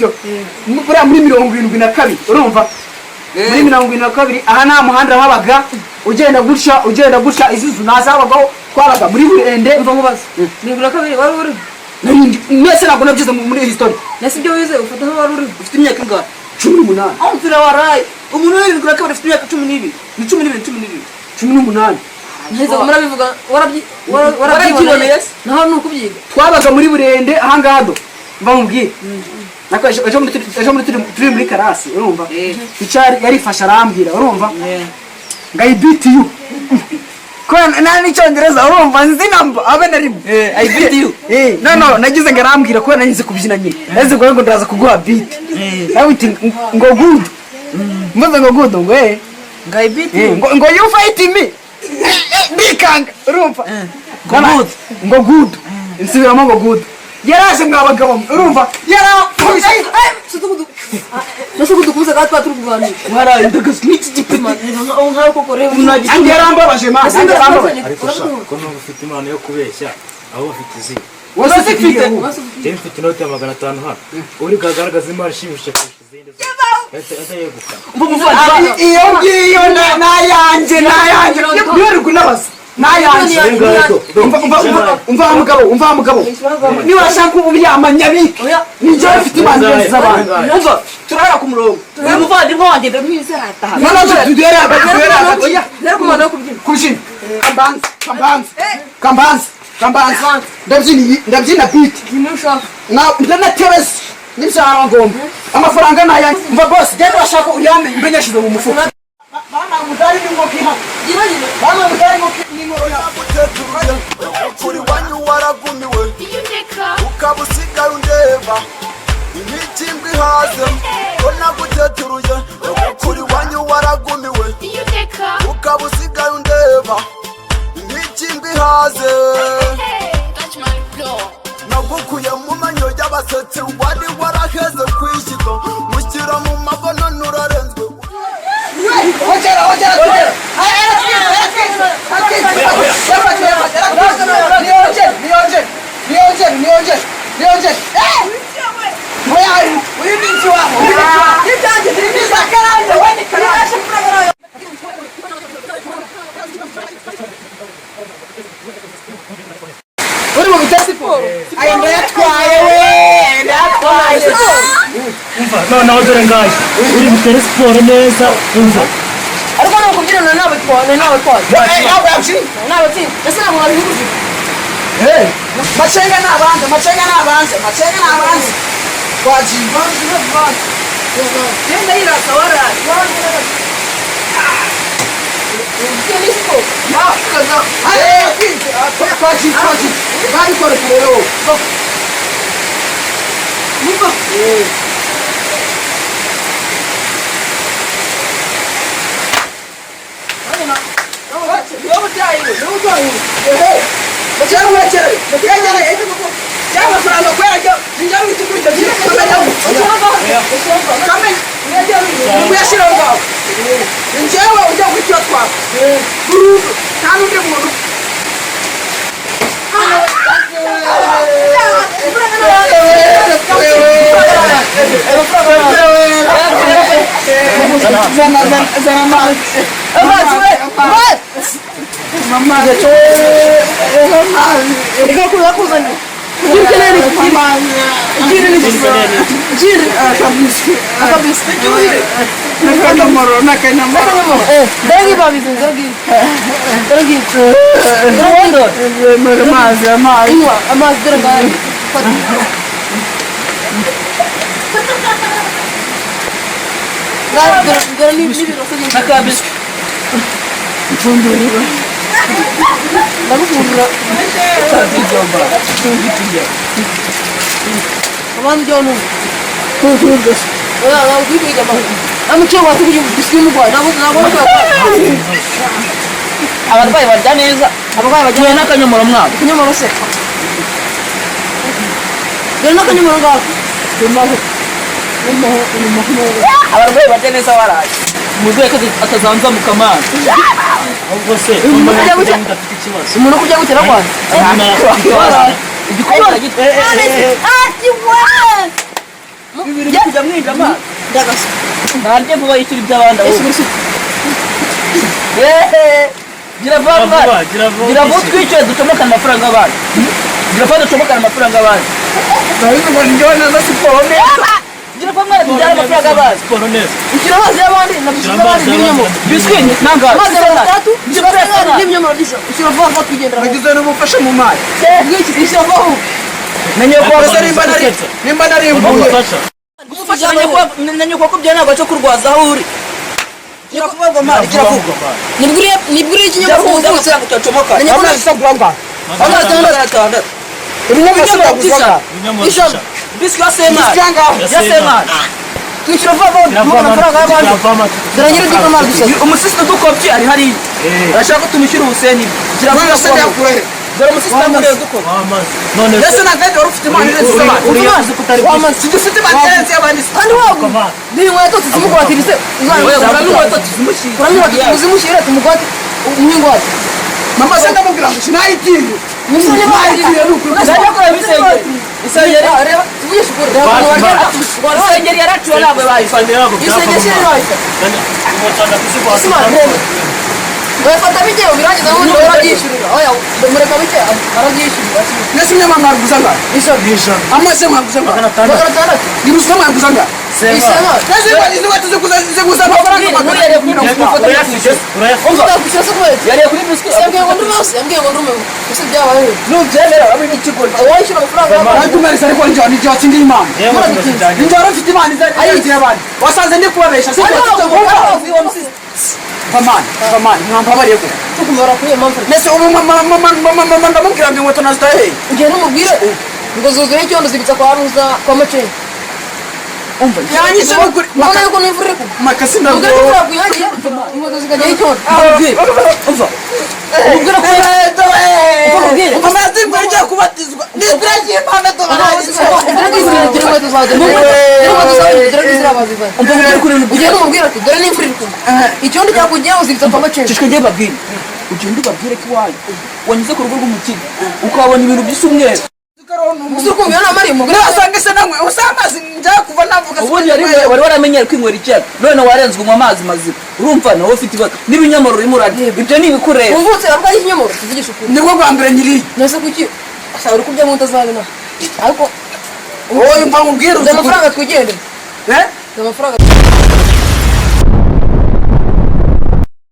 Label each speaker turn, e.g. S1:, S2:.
S1: sibyo buriya muri 72 urumva muri 72 aha nta muhanda wabaga ugenda gutya izuzu nazabagaho twabaga muri burende
S2: mva nkubaza 72 wari uri
S1: mwese ntabwo nabyize muri history
S2: nasibyo wize ufata aho wari uri
S1: ufite imyaka ingahe 18
S2: aho mfira waraye umuntu w'ibigura kabiri ufite imyaka 18 neza murabivuga warabyiboneye naho nukubyiga
S1: twabaga muri burende aha ngado mva mubwire nakoresha ejo muri turi muri karasi urumva icyari yarifasha arambwira urumva ngayi beat you ko nani cyongereza urumva nzi namba abe narimo I beat you no nagize ngarambwira ko nanyize kubyina nyine naze ngo ndaza kuguha beat nawe uti ngo good mvuze ngo good ngo
S2: ngayi beat you
S1: ngo you fight me bikanga urumva ngo good insubiramo ngo good yaraje mwabagabo urumva yarapfuye
S2: nase kudukuza gatwa turi kuganira
S1: mwara ndagazwe n'iki gipima
S2: nkaho koko rero
S1: andi yarambabaje ma andi yarambabaje
S3: ko no ufite imana yo kubeshya aho bafite izina
S1: wose ufite
S3: je mfite inote ya 500 hano uri gagaragaza imari shimishije kurusha izindi zose yeguka
S1: iyo ngiyo nayanje yoruguna nabasa nayanje umva mugabo niba ashaka uburyamanyabike nijye ufite imana yose abantu umva turara ku murongo
S2: uyu muvandimwe wanjye ndamwizera ataha
S1: none tudere hagati
S2: rero kumana yo kubyina
S1: kushina kambanza ndabyina beat
S2: nimushaka
S1: ndanatebese n'ibyaha ngomba amafaranga naya mva boss genda bashaka uryame mbenyeshize mu mufuka bana mudari ningo kiha
S2: giragire
S1: bana mudari ngo ningo
S4: kuri wanyu waragumiwe ukabusigaye undeba imikimbwe haze ko naguteturuye kuri wanyu waragumiwe ukabusigaye undeba imikimbwe haze nagukuye mu manyo y'abasetsi wari waraheze kwishyika mushyira mu magono nurarenzwe
S1: Ojera uri mu bitasi Paul ayo ndayatwaye
S3: umva no dore ngaje uri butere siporo neza umva
S2: ariko no kubyina nawe twane nawe ese ntabwo wabihuze
S1: machenga nabanze kwajiba
S2: genda irasa waraye
S1: kwaji bari kore rero
S2: abarwayi barya neza abarwayi bagiye n'akanyomoro mwabo akanyomoro se dore n'akanyomoro ngako abarwayi barya neza waraye umurwayi atazanzamuka amazi
S3: ahubwo se
S2: umuntu kujya gutera kwanza igikombe bibiri kujya mwinja amazi
S5: ndagasa
S2: ntarye vuba yishyura iby'abandi
S5: ese
S2: ahubwo
S5: muri
S2: gira vuba twicaye ducomokana amafaranga abandi gira vuba ducomokana amafaranga abandi
S1: ndabizi ngo njyewe neza siporo neza
S2: gira vuba mwana tujyane amafaranga abandi
S3: siporo neza
S5: ushyira amazi y'abandi nabishyira abandi n'ibinyomoro
S2: biswi nangara
S5: amazi atatu ushyira abandi n'ibinyomoro by'ijana ushyira vuba vuba twigendera
S1: nagize n'ubufasha mu mazi
S5: bw'iki ushyira vuba vuba
S2: menye ko
S1: nimba narimbuye
S2: menye ko bya ntabwo cyo kurwaza aho uri gira vuba ngo mari gira vuba
S5: nibwire ikinyomoro uvutse
S2: tutacomokana
S1: amazi asaguranga
S2: amazi atandatu
S1: ibinyomoro asaguranga
S5: ijana
S2: biswi ya semari ya semari
S5: twishyura vuba vuba amafaranga y'abandi zirangira iby'amazi gusa
S2: umusisi dukopye ari hariya arashaka ko tumushyira ubuseni gira vuba
S1: yakure
S2: dore umusisi namuriye dukopye
S3: none
S1: ese nakandi wari ufite impano neza z'abandi
S2: uriyazi kutari
S1: si dufite bagenzi y'abandi
S5: kandi wabwo n'inkweto tuzimugwatirize
S2: inkweto tuzimushyira
S5: uranywa tuzimushyire tumugwate umwingwate
S1: mama se ndamubwira ngo sinayigiye
S5: Nisanye
S1: nayigiye ni ukuri
S2: Zajya kora bisengeri isengeri
S5: reba tuvugisha ukuri reba ukuntu barya
S2: isengeri yaraciwe ntabwo bayifata
S5: isengeri siri bayifata Isima reba bayafata bike ubirangiza ubundi barabyishyurira oya mureka bike arabyishyurira
S1: nese mwe mwaguzanga
S5: ijana
S1: amaze mwaguzanga
S5: magana atandatu
S1: iruswa mwaguzanga
S5: isema
S1: nese bagize batuze kuza amafaranga magana
S5: uzakwishyura se kubera
S2: yariye kuri biswi
S5: yambwiye ngo ndume hose yambwiye ngo ndume ese byabaye
S2: nubyemera aba n'ikigo
S5: wayishyura amafaranga y'abantu
S1: tumerese ariko njye nijye watsindiye imana njye wari ufite imana izayigiye abandi wasanze ndi kubabesha si Pamani, mwampabariye ko.
S5: tukumara kuri iyo mpamvu
S1: Nese ubu mama ndamubwira ngo inkweto nazitahe.
S5: ugiye n'umubwire ngo zuzuye icyondo zibitsa kwa ruza kwa maceni
S1: Umva, yanyise n'ukuri.
S5: Mwana yuko n'imvura iri kugwa
S1: Makasi
S5: ubwo
S1: ndabwo.
S5: imvura kuyangiye inkweto zikajyaho icyondo
S1: Umva.
S5: ubwira ko
S1: Umubwire. Mama yatinguye agiye kubatizwa. Niziragiye imana
S5: ugiye n'umubwire ati dore n'imvura iri kugwa icyondo cyakugiyeho zibitsa kwa maceni
S2: cishwe ngiye babwire ugende ubabwire ko iwanyu wanyuze ku rugo rw'umukino ukabona ibintu bisa umweru
S5: gusa ukumva iyo nama ari umugore
S1: Wasanga se namwe usamazi njya kuva navuga.
S2: ubundi wari waramenyera kwinywera icyayi none warenzwe unywa amazi mazima urumva nawe ufite ibibazo n'ibinyomoro urimo urarya ibyo ni ibikureba
S5: umvutse arwaye ikinyomoro tuvugisha ukuri
S1: Nibwo bwa mbere nyiri.
S5: nese kuki asaba uri kubya mu ntazabina ariko
S1: Wowe mva mubwire
S5: amafaranga twigendere
S1: Eh?
S5: amafaranga